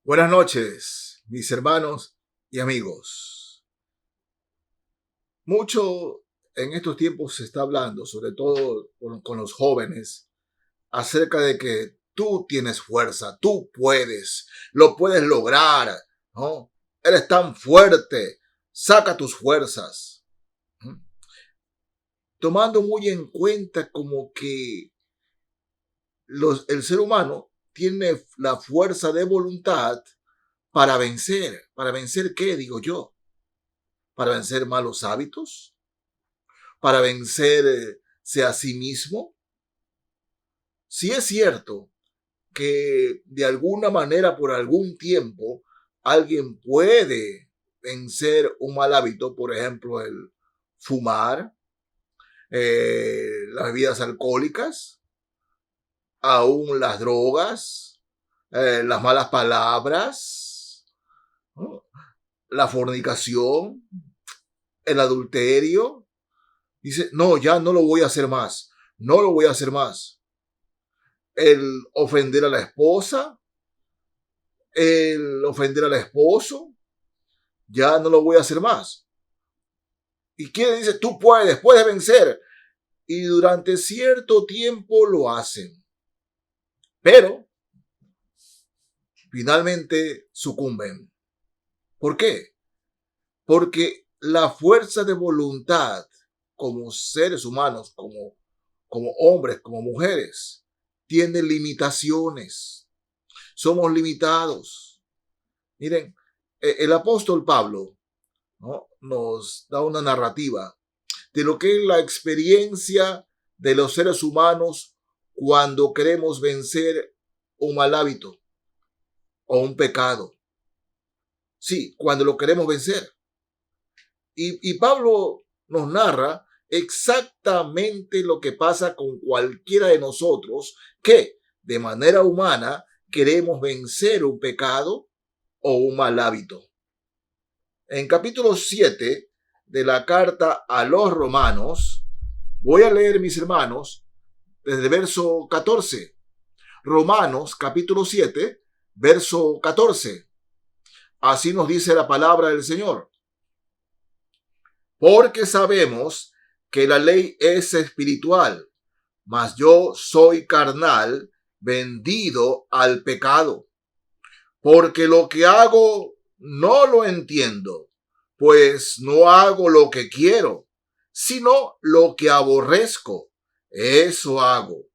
Buenas noches, mis hermanos y amigos. Mucho en estos tiempos se está hablando, sobre todo con los jóvenes, acerca de que tú tienes fuerza, tú puedes, lo puedes lograr, ¿no? Eres tan fuerte, saca tus fuerzas. ¿Mm? Tomando muy en cuenta como que el ser humano tiene la fuerza de voluntad para vencer. ¿Para vencer qué? Digo yo. ¿Para vencer malos hábitos? ¿Para vencerse a sí mismo? Si es cierto que de alguna manera, por algún tiempo, alguien puede vencer un mal hábito, por ejemplo, el fumar, las bebidas alcohólicas, aún las drogas, las malas palabras, ¿no? La fornicación, el adulterio. Dice, no, ya no lo voy a hacer más. No lo voy a hacer más. El ofender a la esposa, el ofender al esposo, ya no lo voy a hacer más. Y quien dice, tú puedes vencer. Y durante cierto tiempo lo hacen. Pero finalmente sucumben. ¿Por qué? Porque la fuerza de voluntad como seres humanos, como hombres, como mujeres, tiene limitaciones. Somos limitados. Miren, el apóstol Pablo, ¿no?, nos da una narrativa de lo que es la experiencia de los seres humanos cuando queremos vencer un mal hábito o un pecado. Sí, cuando lo queremos vencer. Y Pablo nos narra exactamente lo que pasa con cualquiera de nosotros que de manera humana queremos vencer un pecado o un mal hábito. En capítulo 7 de la carta a los Romanos, voy a leer, mis hermanos, desde el verso 14. Romanos capítulo 7, verso 14. Así nos dice la palabra del Señor. Porque sabemos que la ley es espiritual, mas yo soy carnal, vendido al pecado. Porque lo que hago no lo entiendo, pues no hago lo que quiero, sino lo que aborrezco, eso hago.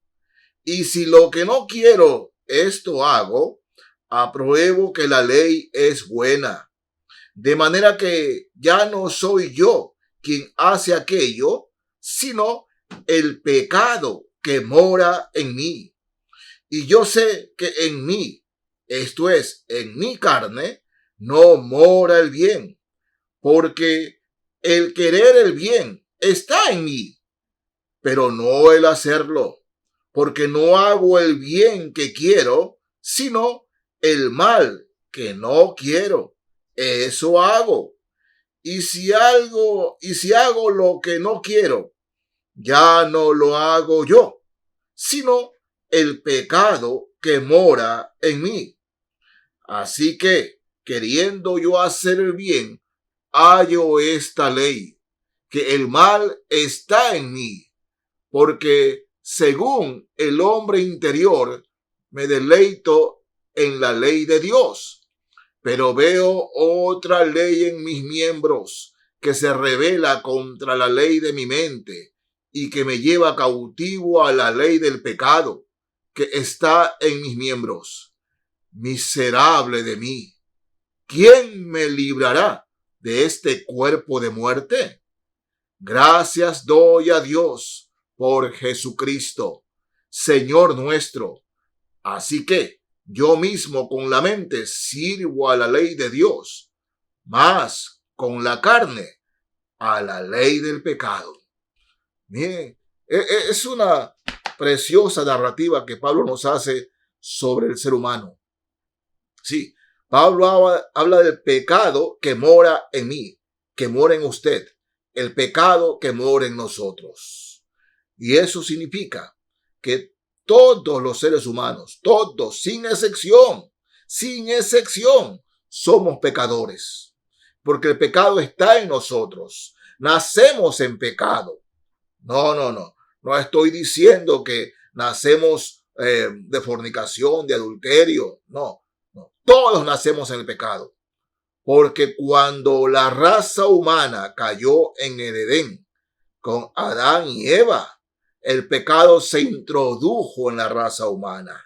Y si lo que no quiero, esto hago, apruebo que la ley es buena. De manera que ya no soy yo quien hace aquello, sino el pecado que mora en mí. Y yo sé que en mí, esto es, en mi carne, no mora el bien, porque el querer el bien está en mí, pero no el hacerlo, porque no hago el bien que quiero, sino el mal que no quiero. Eso hago. Y si hago lo que no quiero, ya no lo hago yo, sino el pecado que mora en mí. Así que, queriendo yo hacer el bien, hallo esta ley, que el mal está en mí, porque según el hombre interior, me deleito en la ley de Dios. Pero veo otra ley en mis miembros que se rebela contra la ley de mi mente y que me lleva cautivo a la ley del pecado que está en mis miembros. Miserable de mí, ¿quién me librará de este cuerpo de muerte? Gracias doy a Dios por Jesucristo, Señor nuestro. Así que yo mismo con la mente sirvo a la ley de Dios, mas con la carne a la ley del pecado. Miren, es una preciosa narrativa que Pablo nos hace sobre el ser humano. Sí, Pablo habla del pecado que mora en mí, que mora en usted, el pecado que mora en nosotros. Y eso significa que todos los seres humanos, todos, sin excepción, sin excepción, somos pecadores, porque el pecado está en nosotros. Nacemos en pecado. No estoy diciendo que nacemos de fornicación, de adulterio. No. Todos nacemos en el pecado. Porque cuando la raza humana cayó en el Edén con Adán y Eva, el pecado se introdujo en la raza humana.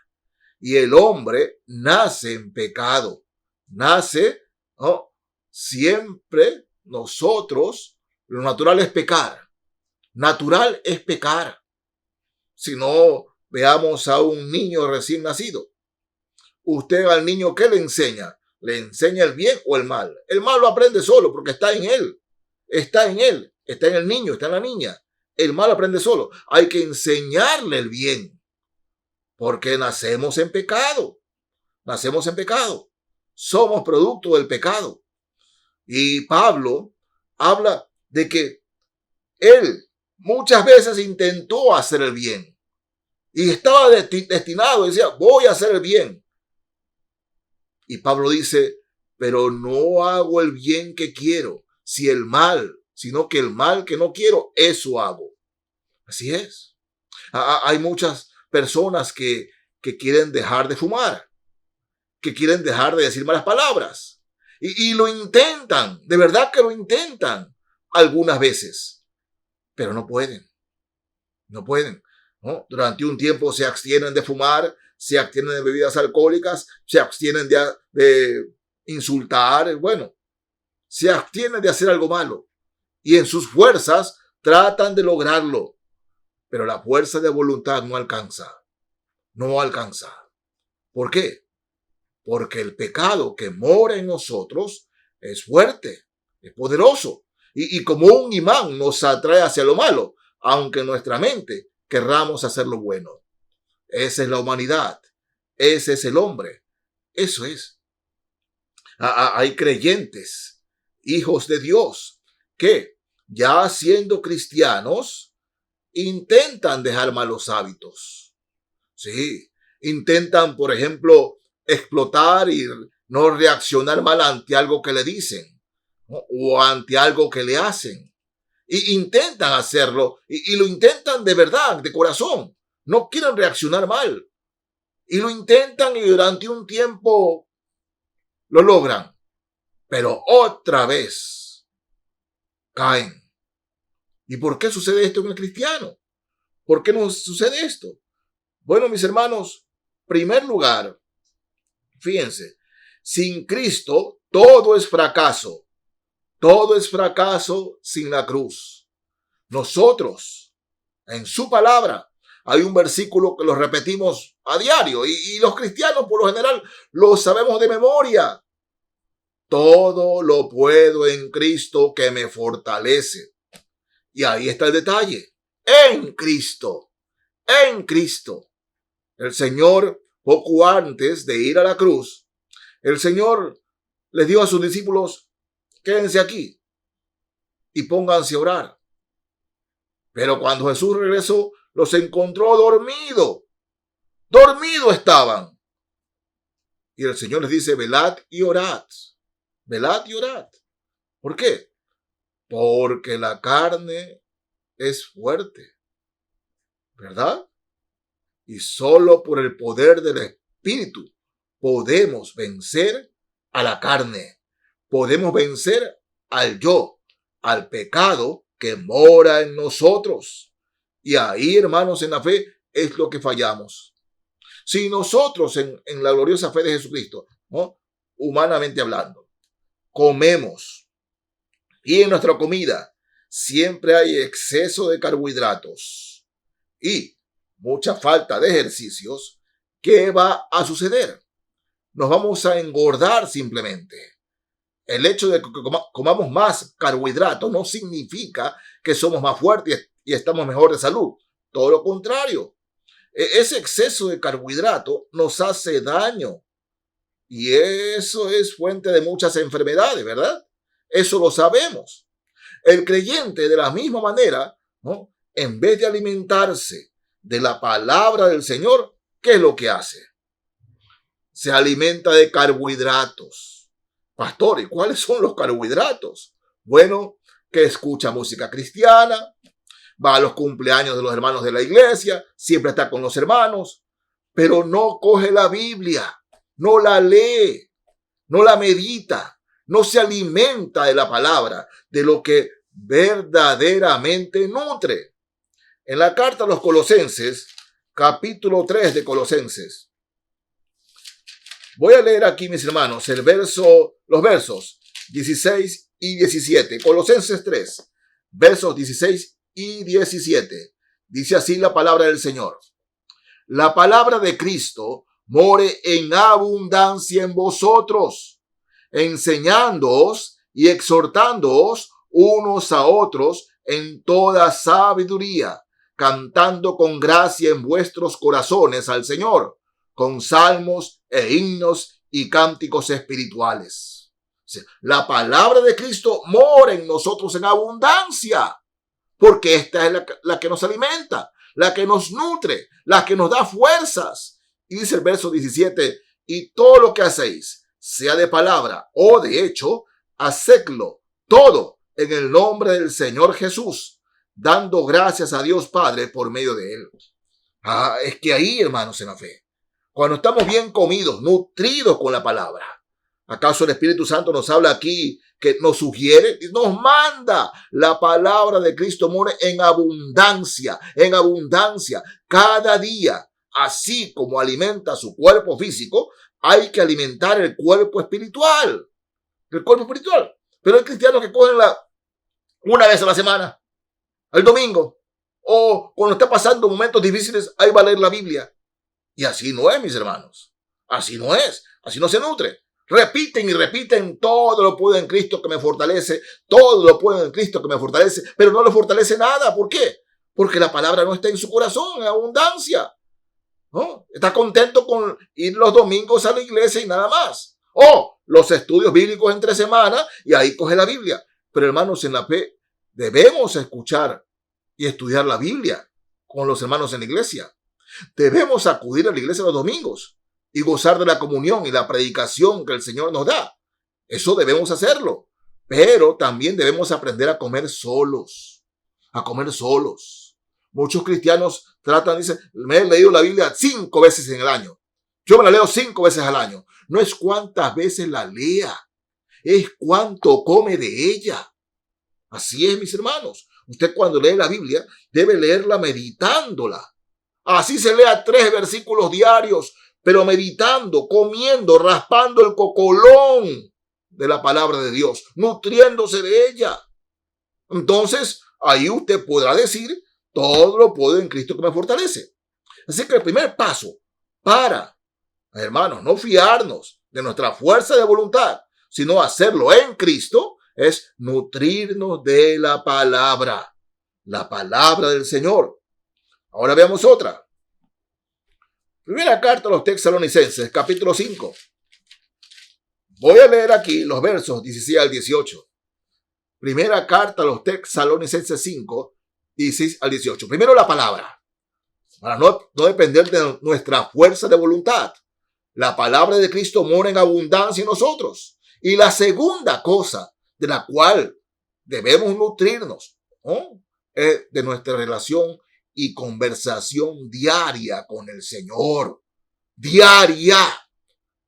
Y el hombre nace en pecado. Nace, ¿no? Siempre nosotros, lo natural es pecar. Natural es pecar. Si no, veamos a un niño recién nacido. Usted al niño, ¿qué le enseña? ¿Le enseña el bien o el mal? El mal lo aprende solo porque está en él. Está en él. Está en el niño, está en la niña. El mal aprende solo. Hay que enseñarle el bien. Porque nacemos en pecado. Nacemos en pecado. Somos producto del pecado. Y Pablo habla de que él muchas veces intentó hacer el bien. Y estaba destinado, decía, voy a hacer el bien. Y Pablo dice, pero no hago el bien que quiero, sino que el mal que no quiero, eso hago. Así es. Hay muchas personas que quieren dejar de fumar, que quieren dejar de decir malas palabras. Y lo intentan, de verdad que lo intentan algunas veces, pero no pueden. No pueden. ¿No? Durante un tiempo se abstienen de fumar, se abstienen de bebidas alcohólicas, se abstienen de insultar, bueno, se abstienen de hacer algo malo. Y en sus fuerzas tratan de lograrlo. Pero la fuerza de voluntad no alcanza. No alcanza. ¿Por qué? Porque el pecado que mora en nosotros es fuerte, es poderoso. Y como un imán nos atrae hacia lo malo, aunque nuestra mente querramos hacer lo bueno. Esa es la humanidad. Ese es el hombre. Eso es. Hay creyentes, hijos de Dios, que ya siendo cristianos, intentan dejar malos hábitos. Sí, intentan, por ejemplo, explotar y no reaccionar mal ante algo que le dicen, ¿no? O ante algo que le hacen. Y intentan hacerlo y lo intentan de verdad, de corazón. No quieren reaccionar mal. Y lo intentan y durante un tiempo lo logran. Pero otra vez caen. ¿Y por qué sucede esto en el cristiano? ¿Por qué nos sucede esto? Bueno, mis hermanos, en primer lugar, fíjense, sin Cristo todo es fracaso. Todo es fracaso sin la cruz. Nosotros, en su palabra, hay un versículo que lo repetimos a diario y los cristianos por lo general lo sabemos de memoria. Todo lo puedo en Cristo que me fortalece. Y ahí está el detalle. En Cristo. En Cristo. El Señor, poco antes de ir a la cruz, el Señor les dijo a sus discípulos, quédense aquí y pónganse a orar. Pero cuando Jesús regresó, los encontró dormidos. Dormidos estaban. Y el Señor les dice, velad y orad. Velad y orad. ¿Por qué? Porque la carne es fuerte. ¿Verdad? Y solo por el poder del Espíritu podemos vencer a la carne. Podemos vencer al yo, al pecado que mora en nosotros. Y ahí, hermanos, en la fe es lo que fallamos. Si nosotros en la gloriosa fe de Jesucristo, ¿no? Humanamente hablando, comemos y en nuestra comida siempre hay exceso de carbohidratos y mucha falta de ejercicios, ¿qué va a suceder? Nos vamos a engordar simplemente. El hecho de que comamos más carbohidratos no significa que somos más fuertes y estamos mejor de salud. Todo lo contrario. Ese exceso de carbohidrato nos hace daño. Y eso es fuente de muchas enfermedades, ¿verdad? Eso lo sabemos. El creyente, de la misma manera, ¿no? En vez de alimentarse de la palabra del Señor, ¿qué es lo que hace? se alimenta de carbohidratos. Pastor, ¿y cuáles son los carbohidratos? Bueno, que escucha música cristiana, va a los cumpleaños de los hermanos de la iglesia, siempre está con los hermanos, pero no coge la Biblia, no la lee, no la medita, no se alimenta de la palabra, de lo que verdaderamente nutre. En la carta a los Colosenses, capítulo 3 de Colosenses, voy a leer aquí, mis hermanos, los versos 16 y 17. Colosenses 3, versos 16 y 17. Dice así la palabra del Señor. La palabra de Cristo more en abundancia en vosotros, enseñándoos y exhortándoos unos a otros en toda sabiduría, cantando con gracia en vuestros corazones al Señor, con salmos e himnos y cánticos espirituales. La palabra de Cristo mora en nosotros en abundancia, porque esta es la que nos alimenta, la que nos nutre, la que nos da fuerzas. Y dice el verso 17, y todo lo que hacéis, sea de palabra o de hecho, hacedlo todo en el nombre del Señor Jesús, dando gracias a Dios Padre por medio de él. Es que ahí, hermanos, en la fe, cuando estamos bien comidos, nutridos con la palabra, ¿acaso el Espíritu Santo nos habla aquí que nos sugiere? Nos manda. La palabra de Cristo mora en abundancia, cada día. Así como alimenta su cuerpo físico, hay que alimentar el cuerpo espiritual. Pero hay cristianos que cogen una vez a la semana, el domingo, o cuando está pasando momentos difíciles, ahí va a leer la Biblia. Y así no es, mis hermanos. Así no es. Así no se nutre. Repiten y repiten, todo lo puedo en Cristo que me fortalece, todo lo puedo en Cristo que me fortalece, pero no le fortalece nada. ¿Por qué? Porque la palabra no está en su corazón, en abundancia. ¿No? Está contento con ir los domingos a la iglesia y nada más. O los estudios bíblicos entre semana y ahí coge la Biblia. Pero hermanos, en la fe debemos escuchar y estudiar la Biblia con los hermanos en la iglesia. Debemos acudir a la iglesia los domingos y gozar de la comunión y la predicación que el Señor nos da. Eso debemos hacerlo. Pero también debemos aprender a comer solos. Muchos cristianos dicen, me he leído la Biblia 5 veces en el año. Yo me la leo 5 veces al año. No es cuántas veces la lea, es cuánto come de ella. Así es, mis hermanos. Usted cuando lee la Biblia debe leerla meditándola. Así se lea 3 versículos diarios, pero meditando, comiendo, raspando el cocolón de la palabra de Dios, nutriéndose de ella. Entonces, ahí usted podrá decir, todo lo puedo en Cristo que me fortalece. Así que el primer paso para, hermanos, no fiarnos de nuestra fuerza de voluntad, sino hacerlo en Cristo, es nutrirnos de la palabra del Señor. Ahora veamos otra. Primera carta a los Tesalonicenses, capítulo 5. Voy a leer aquí los versos 16 al 18. Primera carta a los Tesalonicenses 5, 16 al 18. Primero la palabra. Para no depender de nuestra fuerza de voluntad. La palabra de Cristo mora en abundancia en nosotros. Y la segunda cosa de la cual debemos nutrirnos, ¿no?, es de nuestra relación y conversación diaria con el Señor. Diaria.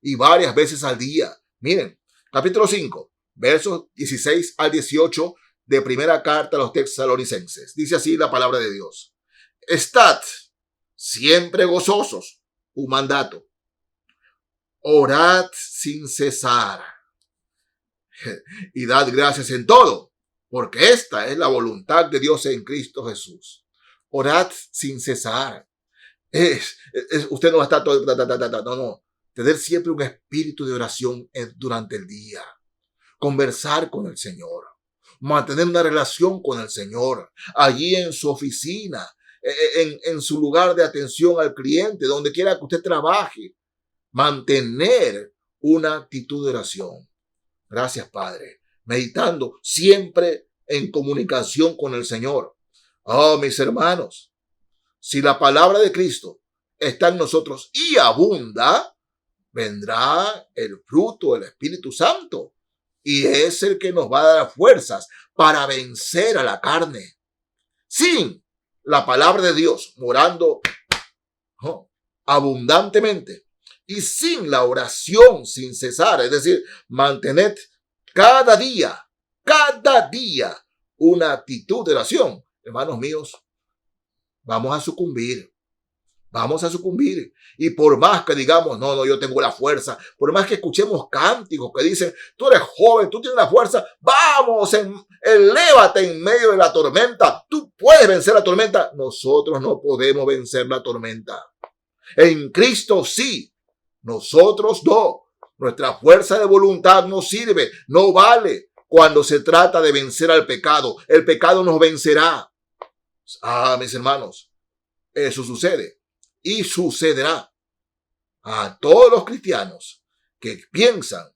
Y varias veces al día. Miren, capítulo 5, versos 16 al 18 de primera carta a los Tesalonicenses. Dice así la palabra de Dios. Estad siempre gozosos. Un mandato. Orad sin cesar. Y dad gracias en todo, porque esta es la voluntad de Dios en Cristo Jesús. Orad sin cesar. Usted no va a estar todo. No. Tener siempre un espíritu de oración durante el día. Conversar con el Señor. Mantener una relación con el Señor. Allí en su oficina. En su lugar de atención al cliente. Donde quiera que usted trabaje. Mantener una actitud de oración. Gracias, Padre. Meditando siempre en comunicación con el Señor. Oh, mis hermanos, si la palabra de Cristo está en nosotros y abunda, vendrá el fruto del Espíritu Santo. Y es el que nos va a dar fuerzas para vencer a la carne. Sin la palabra de Dios morando abundantemente y sin la oración sin cesar, es decir, mantened cada día una actitud de oración. Hermanos míos, vamos a sucumbir. Vamos a sucumbir. Y por más que digamos, no, yo tengo la fuerza, por más que escuchemos cánticos que dicen, tú eres joven, tú tienes la fuerza, vamos, elévate en medio de la tormenta, tú puedes vencer la tormenta. Nosotros no podemos vencer la tormenta. En Cristo sí, nosotros no. Nuestra fuerza de voluntad no sirve, no vale cuando se trata de vencer al pecado. El pecado nos vencerá. Mis hermanos, eso sucede. Y sucederá a todos los cristianos que piensan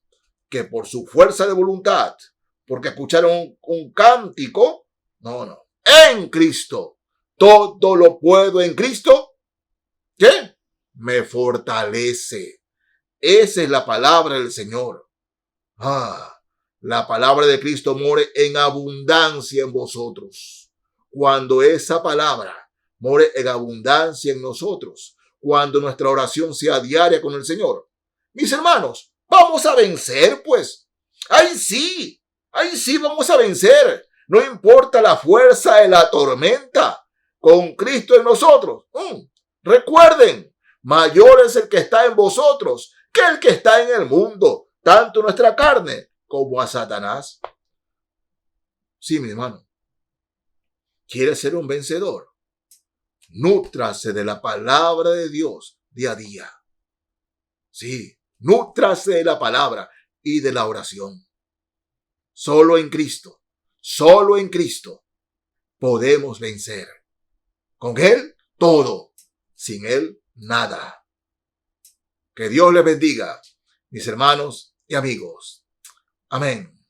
que por su fuerza de voluntad, porque escucharon un cántico, no. En Cristo, todo lo puedo en Cristo, ¿qué? Me fortalece. Esa es la palabra del Señor. La palabra de Cristo more en abundancia en vosotros. Cuando esa palabra more en abundancia en nosotros, cuando nuestra oración sea diaria con el Señor. Mis hermanos, vamos a vencer, pues. Ahí sí vamos a vencer. No importa la fuerza de la tormenta, con Cristo en nosotros. Recuerden, mayor es el que está en vosotros que el que está en el mundo, tanto nuestra carne como a Satanás. Sí, mi hermano. ¿Quieres ser un vencedor? Nútrase de la palabra de Dios día a día. Sí, nútrase de la palabra y de la oración. Solo en Cristo podemos vencer. Con Él, todo. Sin Él, nada. Que Dios les bendiga, mis hermanos y amigos. Amén.